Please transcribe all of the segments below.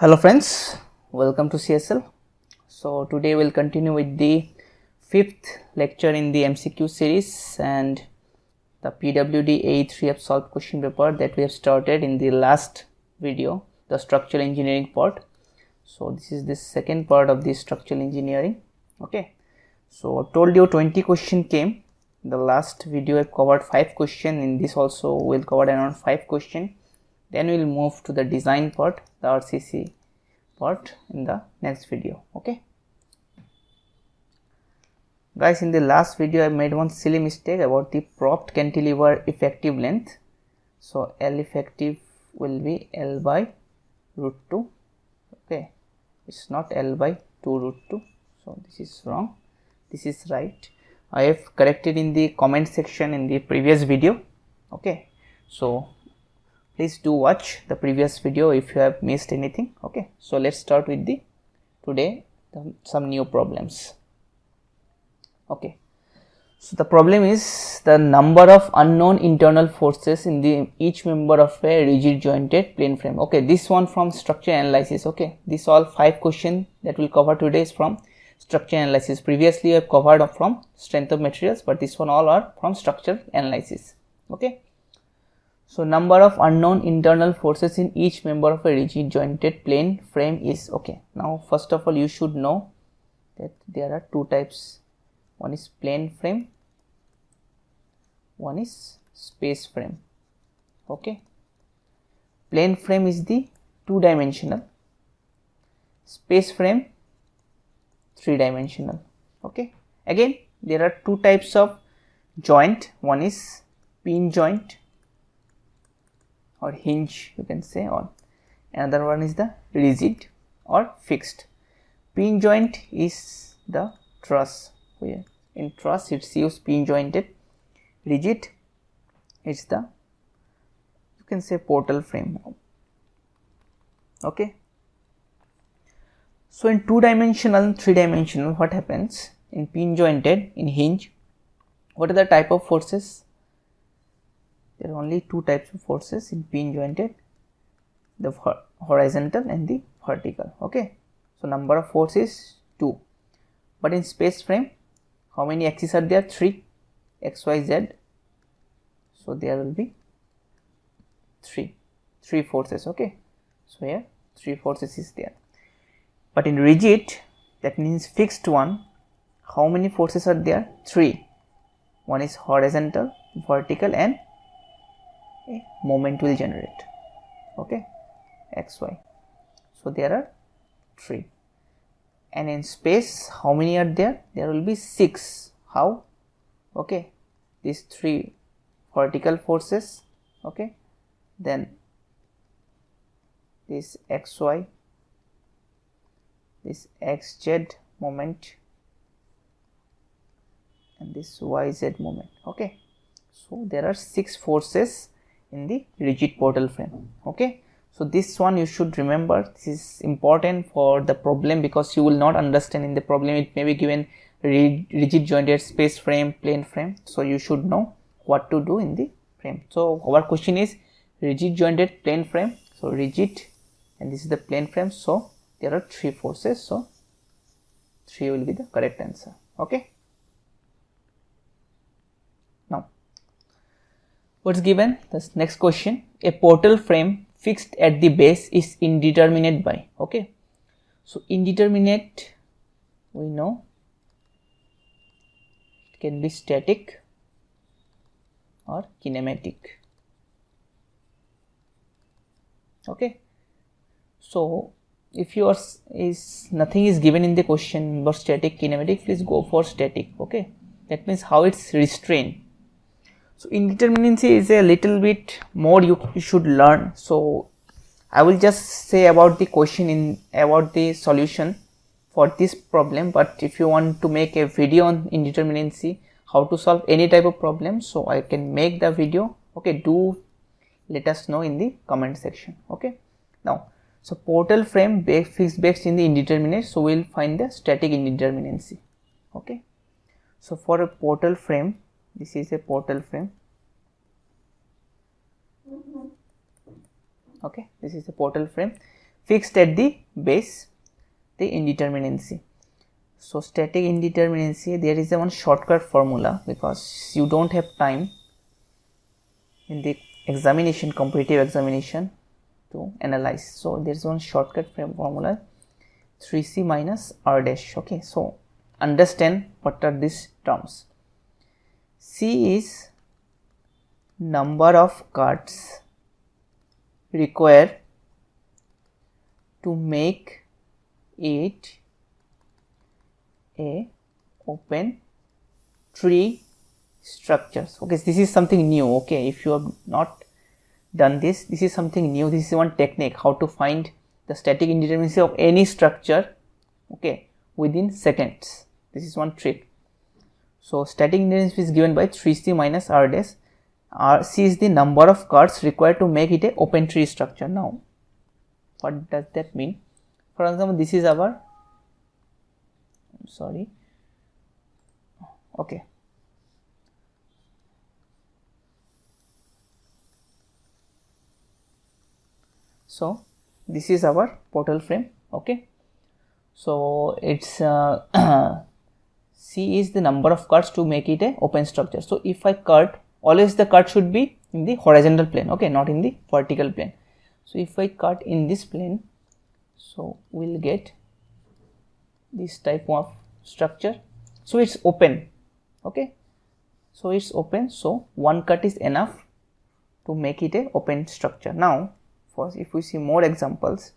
Hello friends, welcome to CSL. So today we'll continue with the fifth lecture in the MCQ series and the PWD AE3F solved question paper that we have started in the last video, the structural engineering part. So this is the second part of the structural engineering. Okay, so I told you 20 question came. In the last video I covered 5 question. In this also we'll cover around 5 question. Then we'll move to the design part, the RCC part in the next video. Okay guys, in the last video I made one silly mistake about the propped cantilever effective length. So L effective will be L by root 2. Okay, it's not L by 2 root 2. So this is wrong, this is right. I have corrected in the comment section in the previous video. Okay, so please do watch the previous video if you have missed anything. Okay, so let's start with the some new problems. Okay, so the problem is the number of unknown internal forces in each member of a rigid jointed plane frame. Okay, this one from structure analysis. Okay, this all 5 questions that we'll cover today is from structure analysis. Previously I have covered from strength of materials, but this one all are from structure analysis. Okay, so number of unknown internal forces in each member of a rigid jointed plane frame is. Okay, now first of all you should know that there are 2 types. One is plane frame, one is space frame. Okay, plane frame is the 2-dimensional, space frame 3-dimensional. Okay, again there are 2 types of joint. One is pin joint or hinge, you can say, or another one is the rigid or fixed. Pin joint is the truss. In truss it's used pin jointed. Rigid it's the, you can say, portal frame. Okay, so in 2-dimensional and 3-dimensional, what happens in pin jointed, in hinge, what are the type of forces? There are only 2 types of forces in pin jointed, the horizontal and the vertical. Okay, so number of forces 2, but in space frame how many axes are there? 3, x, y, z. So there will be 3 forces. Okay, so here 3 forces is there. But in rigid, that means fixed one, how many forces are there? 3. One is horizontal, vertical, and a moment will generate. Okay, x, y. So there are 3. And in space how many are there? There will be 6. How? Okay, these 3 vertical forces. Okay, then this xy, this xz moment, and this yz moment. Okay, so there are 6 forces in the rigid portal frame. Okay, so this one you should remember. This is important for the problem because you will not understand in the problem. It may be given rigid jointed space frame, plane frame, so you should know what to do in the frame. So our question is rigid jointed plane frame. So rigid, and this is the plane frame. So there are 3 forces. So 3 will be the correct answer. Okay, now what's given? This next question, a portal frame fixed at the base is indeterminate by. Okay, so indeterminate, we know it can be static or kinematic. Okay, so if yours is nothing is given in the question but static, kinematic, please go for static. Okay, that means how it's restrained. So indeterminacy is a little bit more you should learn. So I will just say about the question about the solution for this problem, but if you want to make a video on indeterminacy, how to solve any type of problem, so I can make the video. Okay, do let us know in the comment section. Okay, now so portal frame fixed based in the indeterminate, so we will find the static indeterminacy. Okay, so for a portal frame, this is a portal frame. Okay, this is the portal frame fixed at the base, the indeterminacy. So static indeterminacy, there is a one shortcut formula, because you don't have time in the examination, competitive examination, to analyze. So there is one shortcut formula, 3c minus r dash. Okay, so understand what are these terms. C is number of cards required to make it a open tree structures. Okay, this is something new. Okay, if you have not done this is something new. This is one technique how to find the static indeterminacy of any structure, okay, within seconds. This is one trick. So static indeterminacy is given by 3c minus r dash. C is the number of cards required to make it a open tree structure. Now what does that mean? For example, this is our, okay, so this is our portal frame. Okay, so it's C is the number of cards to make it a open structure. So if I cut, always the cut should be in the horizontal plane, okay, not in the vertical plane. So if I cut in this plane, so we'll get this type of structure. So it's open, okay, so it's open, so one cut is enough to make it a open structure. Now first, if we see more examples,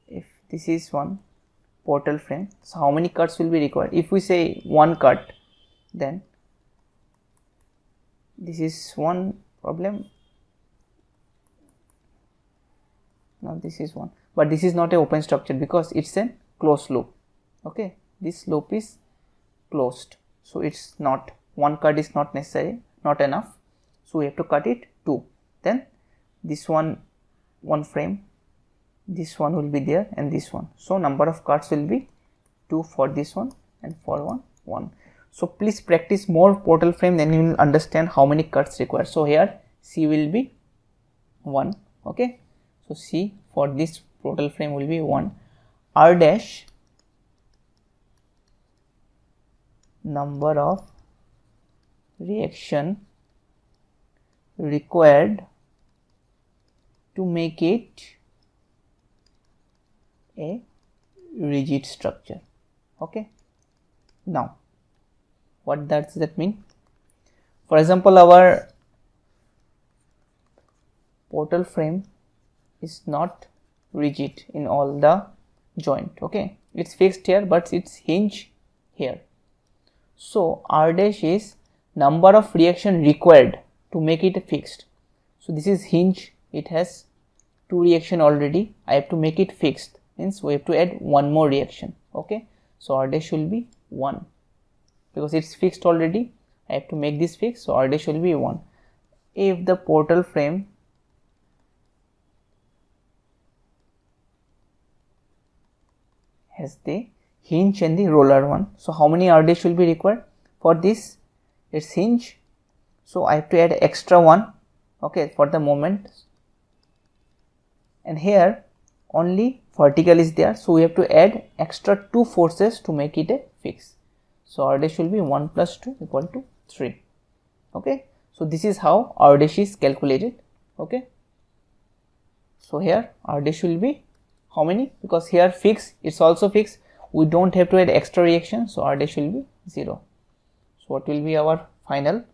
if this is one portal frame, so how many cuts will be required? If we say one cut, then this is one problem. Now this is one, but this is not a open structure because it's a closed loop. Okay, this loop is closed, so it's not, one cut is not necessary, not enough, so we have to cut it two. Then this one frame, this one will be there, and this one. So number of cuts will be 2 for this one, and for one. So please practice more portal frame, then you will understand how many cuts required. So here C will be 1. Okay, so C for this portal frame will be 1. R dash, number of reaction required to make it a rigid structure. Okay, now what does that mean? For example, our portal frame is not rigid in all the joint. Okay, it's fixed here, but it's hinge here. So R dash is number of reaction required to make it fixed. So this is hinge, it has 2 reaction already, I have to make it fixed, means we have to add one more reaction. Okay, so R dash will be 1 because it's fixed already, I have to make this fixed, so R dash will be 1. If the portal frame has the hinge and the roller one, so how many R dash will be required? For this, it's hinge, so I have to add extra one, okay, for the moment, and here only vertical is there, so we have to add extra 2 forces to make it a fix. So R dash will be 1 plus 2 equal to 3. Okay, so this is how R dash is calculated. Okay, so here R dash will be how many? Because here fix, it's also fixed, we don't have to add extra reaction, so R dash will be 0. So what will be our final?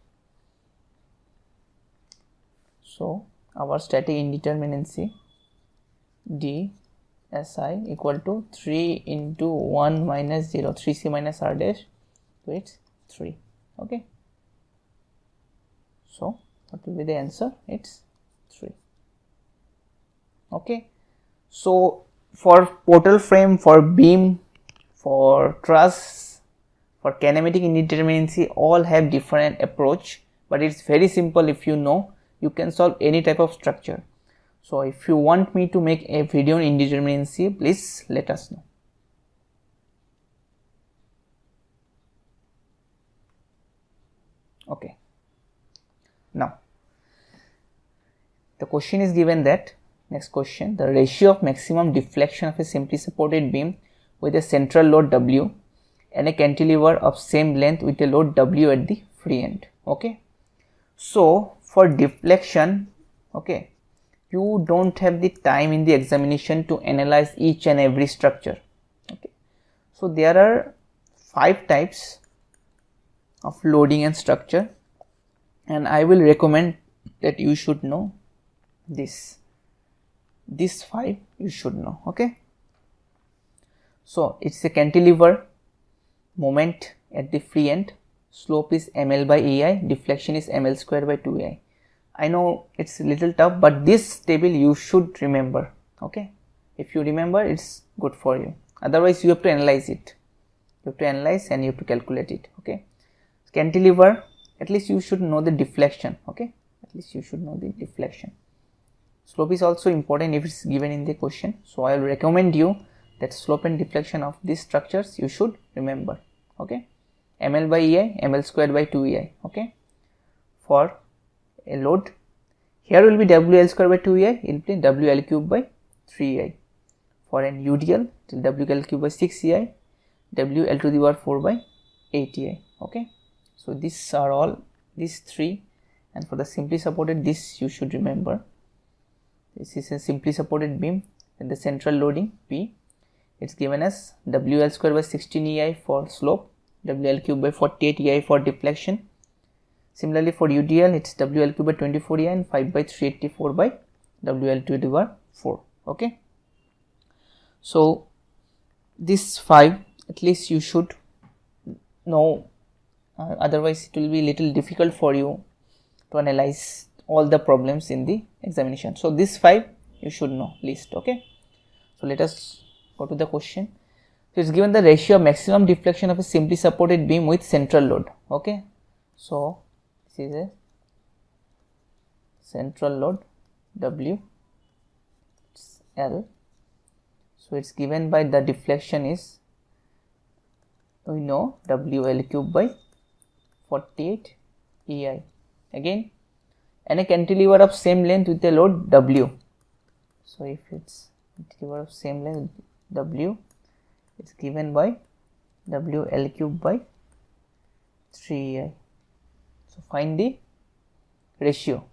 So our static indeterminacy d si equal to 3 into 1 minus 0, 3c minus R dash, so it's 3. Okay, so what will be the answer? It's 3. Okay, so for portal frame, for beam, for truss, for kinematic indeterminacy, all have different approach, but it's very simple. If you know, you can solve any type of structure. So if you want me to make a video on indeterminacy, please let us know. Okay, now the question is given that Next question, the ratio of maximum deflection of a simply supported beam with a central load W and a cantilever of same length with a load W at the free end. Okay, so for deflection, okay, you don't have the time in the examination to analyze each and every structure. Okay, so there are 5 types of loading and structure, and I will recommend that you should know these 5 you should know. Okay, so it's a cantilever, moment at the free end, slope is ml by ai, deflection is ml square by 2ai. I know it's a little tough, but this table you should remember. Okay, if you remember, it's good for you. Otherwise you have to analyze it, you have to analyze and you have to calculate it. Okay, cantilever, at least you should know the deflection. Okay, at least you should know the deflection. Slope is also important if it's given in the question, so I will recommend you that slope and deflection of these structures you should remember. Okay, ml by ei, ml square by 2ei. Okay, for a load, here will be wl square by 2ei, it will be wl cube by 3ei. For an UDL, wl cube by 6ei, wl to the power 4 by 8ei. Okay, so these are all these 3, and for the simply supported, this you should remember. This is a simply supported beam and the central loading P. It's given as wl square by 16ei for slope, wl cube by 48ei for deflection. Similarly for UDL, it's wl cube by 24ei and 5 by 384 by wl to the power 4. Okay, so this 5 at least you should know, otherwise it will be little difficult for you to analyze all the problems in the examination. So this 5 you should know least. Okay, so let us go to the question. So it's given the ratio of maximum deflection of a simply supported beam with central load. Okay, so this is a central load W, it's L. So it's given by the deflection is, we know, wl cube by 48 ei. Again, and a cantilever of same length with a load W. So if it's cantilever of same length W, it's given by wl cube by 3ei. So find the ratio.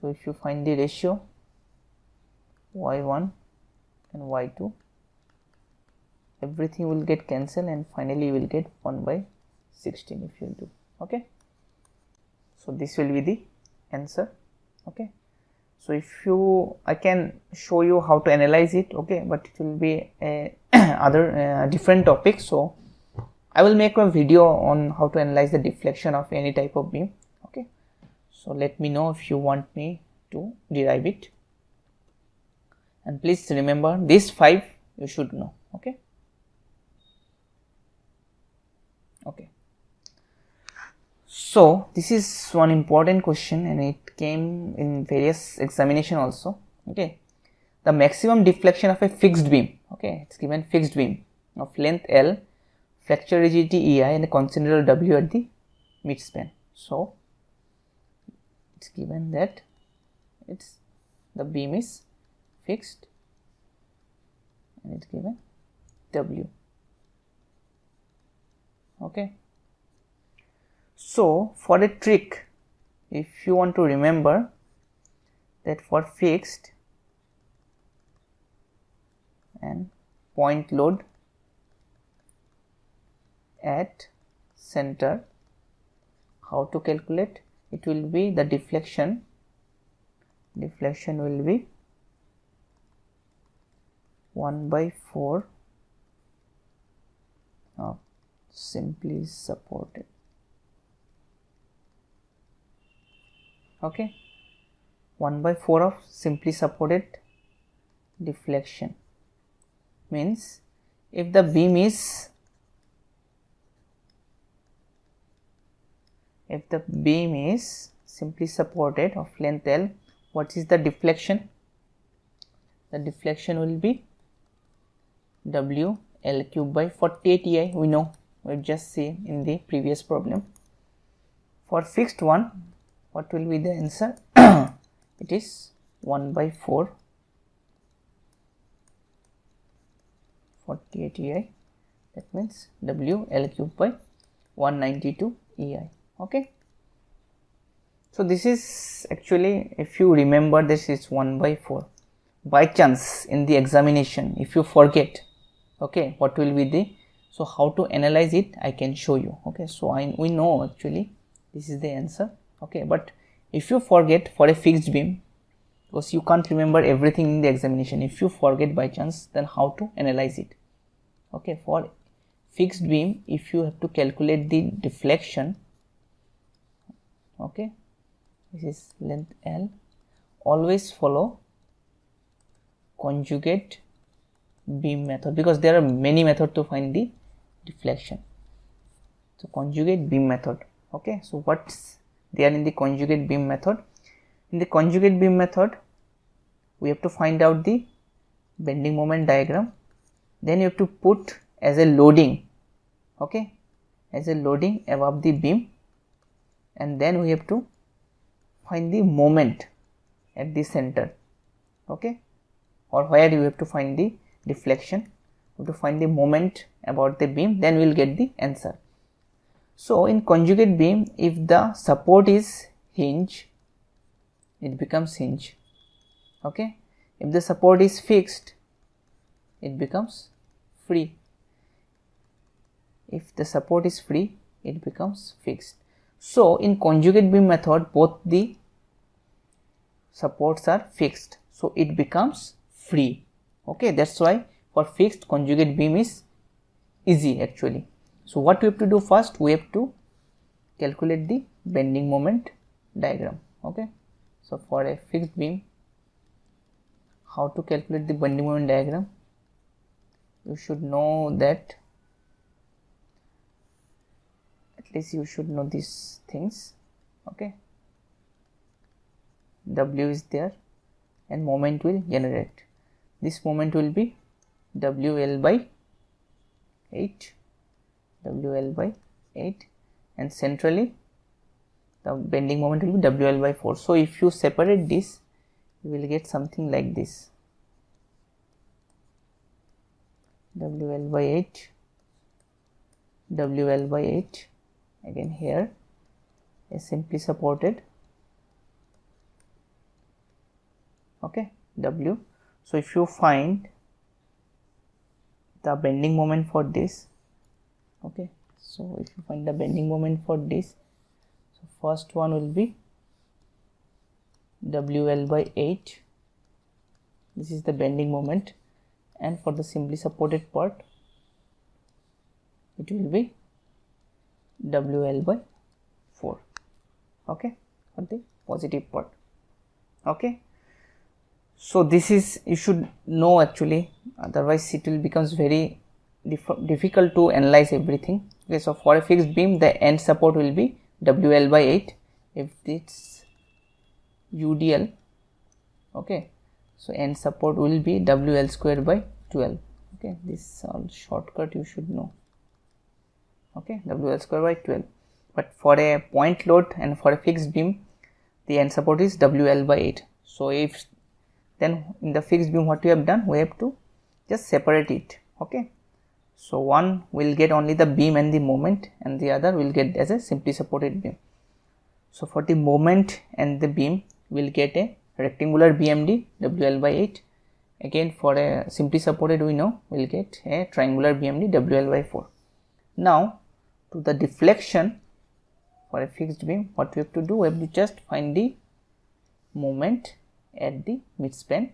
So if you find the ratio y1 and y2, everything will get cancelled and finally you will get 1 by 16 if you do. Okay, so this will be the answer. Okay, so if you, I can show you how to analyze it. Okay, but it will be a other different topic, so I will make a video on how to analyze the deflection of any type of beam. Okay, so let me know if you want me to derive it, and please remember these 5 you should know. Okay, okay, so this is one important question and it came in various examination also. Okay, the maximum deflection of a fixed beam. Okay, it's given fixed beam of length L, fracture rigidity ei and a constant error W at the midspan. So it's given that it's the beam is fixed and it's given W. Okay, so for a trick, if you want to remember that for fixed and point load at center, how to calculate? It will be the deflection will be 1 by 4 of simply supported. Okay, 1 by 4 of simply supported deflection means if the beam is simply supported of length L, what is the deflection? The deflection will be W L cube by 48 ei. We know, we just see in the previous problem. For fixed one, what will be the answer? It is 1 by 4 48 EI, that means W L cube by 192 EI. Okay, so this is actually, if you remember, this is 1 by 4. By chance in the examination if you forget, okay, what will be the, so how to analyze it I can show you. Okay, so we know actually this is the answer. Okay, but if you forget for a fixed beam, because you can't remember everything in the examination, if you forget by chance, then how to analyze it? Okay, for fixed beam, if you have to calculate the deflection, okay, this is length L, always follow conjugate beam method, because there are many methods to find the deflection. So conjugate beam method. Okay, so what's there in the conjugate beam method? In the conjugate beam method, we have to find out the bending moment diagram, then you have to put as a loading, okay, as a loading above the beam, and then we have to find the moment at the center, okay, or where you have to find the deflection, you have to find the moment about the beam, then we will get the answer. So in conjugate beam, if the support is hinge, it becomes hinge. Okay, if the support is fixed, it becomes free. If the support is free, it becomes fixed. So in conjugate beam method, both the supports are fixed, so it becomes free. Okay, that's why for fixed, conjugate beam is easy actually. So what we have to do first, we have to calculate the bending moment diagram. Okay, so for a fixed beam, how to calculate the bending moment diagram? You should know that, at least you should know these things. Okay, W is there and moment will generate. This moment will be WL by 8, WL by 8, and centrally the bending moment will be WL by 4. So if you separate this, you will get something like this, WL by 8, WL by 8, again here is simply supported, okay, W. So if you find the bending moment for this, okay, so if you find the bending moment for this, so first one will be WL by 8, this is the bending moment, and for the simply supported part, it will be WL by 4, okay, for the positive part. Okay, so this is, you should know actually, otherwise it will becomes very difficult to analyze everything. Okay, so for a fixed beam, the end support will be WL by 8 if it's UDL. Okay, so end support will be WL square by 12. Okay, this all shortcut you should know. Okay, WL square by 12. But for a point load and for a fixed beam, the end support is WL by 8. So if then in the fixed beam, what we have done, we have to just separate it. Okay, so one will get only the beam and the moment, and the other will get as a simply supported beam. So for the moment and the beam, we will get a rectangular BMD WL by 8. Again for a simply supported, we know we will get a triangular BMD WL by 4. Now to the deflection for a fixed beam, what we have to do, we have to just find the moment at the midspan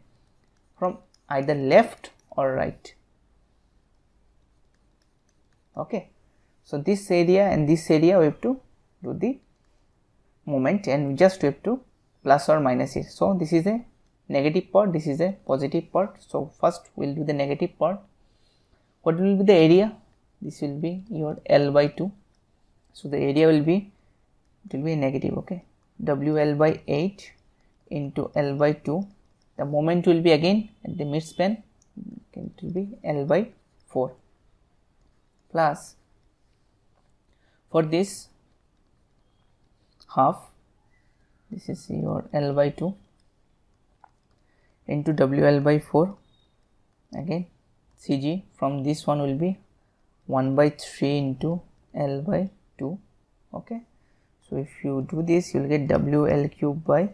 from either left or right. Okay, so this area and this area we have to do the moment, and we just have to plus or minus it. So this is a negative part, this is a positive part. So first we will do the negative part. What will be the area? This will be your L by 2. So the area will be, it will be negative. Okay, WL by 8 into L by 2. The moment will be again at the midspan, it will be L by 4, plus for this half, this is your L by 2 into WL by 4, again CG from this one will be 1 by 3 into L by 2. Okay, so if you do this, you will get WL cube by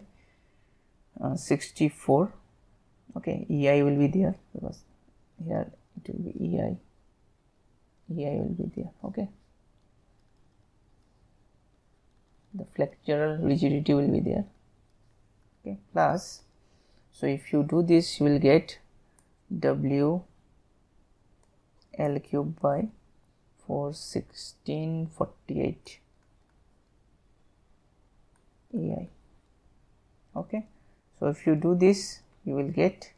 64. Okay, EI will be there because here it will be EI will be there. Okay, the flexural rigidity will be there. Okay, plus, so if you do this, you will get WL cube by 41648 EI. Okay, so if you do this, you will get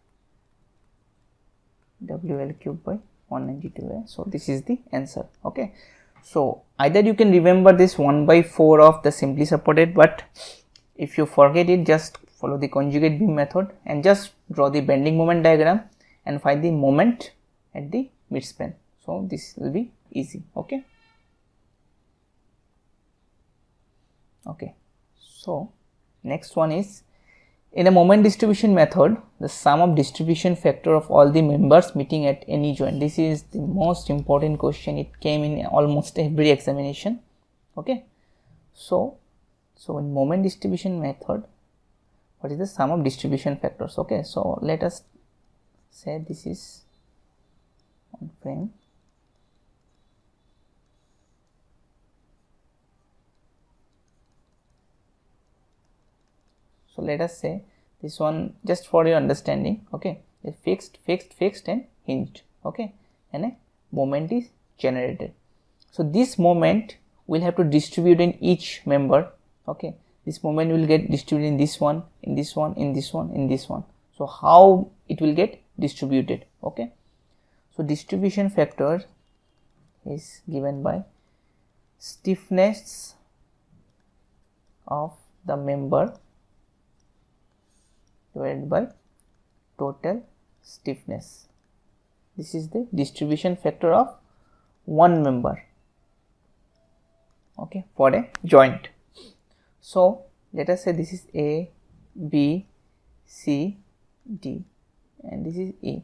WL cube by 192. So this is the answer. Okay, so either you can remember this 1 by 4 of the simply supported, but if you forget it, just follow the conjugate beam method and just draw the bending moment diagram and find the moment at the midspan. So this will be easy. Okay, so next one is, in a moment distribution method, the sum of distribution factor of all the members meeting at any joint. This is the most important question. It came in almost every examination. Okay, so in moment distribution method, what is the sum of distribution factors? Okay, so let us say this is one frame. So let us say this one, just for your understanding, okay, is fixed and hinged. Okay, and a moment is generated. So this moment will have to distribute in each member. Okay, this moment will get distributed in this one, in this one, in this one, in this one. So how it will get distributed? Okay, so distribution factor is given by stiffness of the member divided by total stiffness. This is the distribution factor of one member, okay, for a joint. So let us say this is A, B, C, D, and this is E.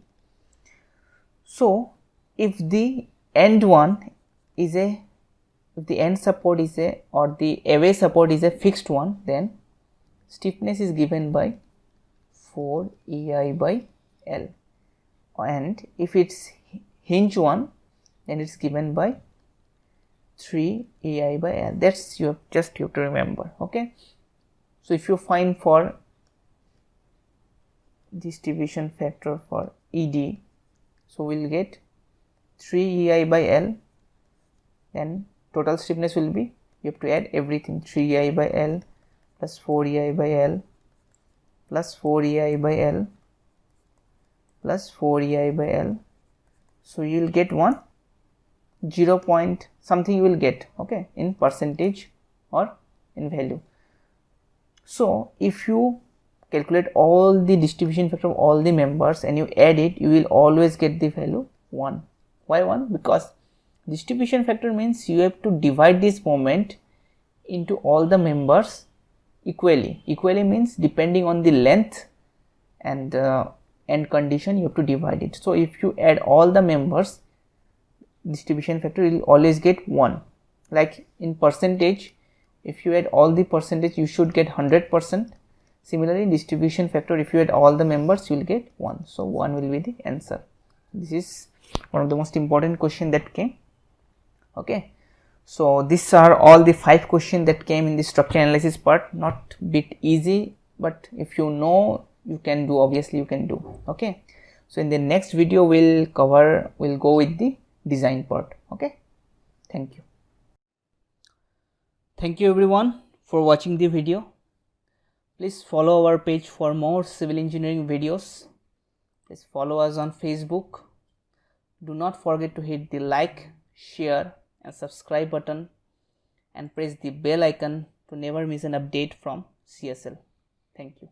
So if the end one is a, if the end support is a, or the away support is a fixed one, then stiffness is given by 4 EI by L, and if it's hinge one, then it's given by 3 EI by L. That's you have to remember. Okay, so if you find for distribution factor for ED, so we'll get 3 EI by L, then total stiffness will be, you have to add everything, 3 EI by L plus 4 EI by L plus 4 EI by L plus 4 EI by L. So you will get 0 point something you will get, okay, in percentage or in value. So if you calculate all the distribution factor of all the members and you add it, you will always get the value 1. Why 1? Because distribution factor means you have to divide this moment into all the members equally. Equally means depending on the length and end condition, you have to divide it. So if you add all the members, distribution factor will always get 1. Like in percentage, if you add all the percentage, you should get 100%. Similarly, distribution factor, if you add all the members, you will get 1. So 1 will be the answer. This is one of the most important question that came. Okay, so these are all the 5 questions that came in the structure analysis part. Not bit easy, but if you know, you can do, obviously you can do. Okay, so in the next video we'll go with the design part. Okay, thank you. Thank you everyone for watching the video. Please follow our page for more civil engineering videos. Please follow us on Facebook. Do not forget to hit the like, share and subscribe button and press the bell icon to never miss an update from CSL. Thank you.